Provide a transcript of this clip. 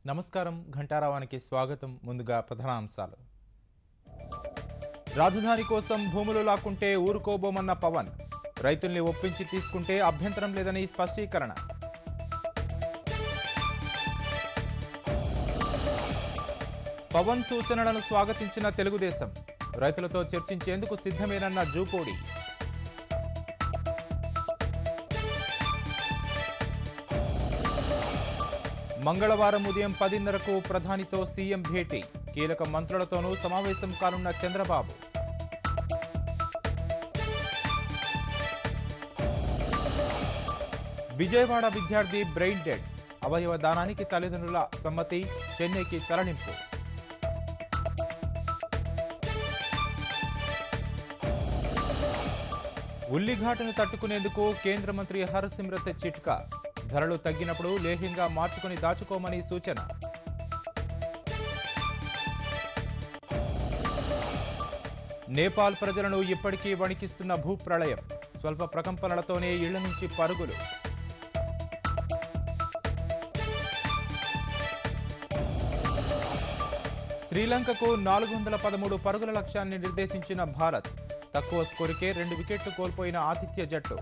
నమస్కారం ఘంటారావానికి స్వాగతం. ముందుగా ప్రధానాంశాలు. రాజధాని కోసం భూములు లాక్కుంటే ఊరుకోబోమన్న పవన్. రైతుల్ని ఒప్పించి తీసుకుంటే అభ్యంతరం లేదని స్పష్టీకరణ. పవన్ సూచనలను స్వాగతించిన తెలుగుదేశం. రైతులతో చర్చించేందుకు సిద్ధమేనన్న జూపోడి. మంగళవారం ఉదయం 10:30కు ప్రధానితో సీఎం భేటీ. కీలక మంత్రులతోనూ సమావేశం కానున్న చంద్రబాబు. విజయవాడ విద్యార్థి బ్రెయిన్ డెడ్. అవయవ దానానికి తల్లిదండ్రుల సమ్మతి. చెన్నైకి తరలింపు. ఉల్లిఘాటును తట్టుకునేందుకు కేంద్ర మంత్రి హర్సిమ్రత్ చిట్కా. ధరలు తగ్గినప్పుడు లేహ్యంగా మార్చుకుని దాచుకోమని సూచన. నేపాల్ ప్రజలను ఇప్పటికీ వణికిస్తున్న భూప్రళయం. స్వల్ప ప్రకంపనలతోనే ఇళ్ల నుంచి పరుగులు. శ్రీలంకకు 413 పరుగుల లక్ష్యాన్ని నిర్దేశించిన భారత్. తక్కువ స్కోరుకే 2 వికెట్లు కోల్పోయిన ఆతిథ్య జట్టు.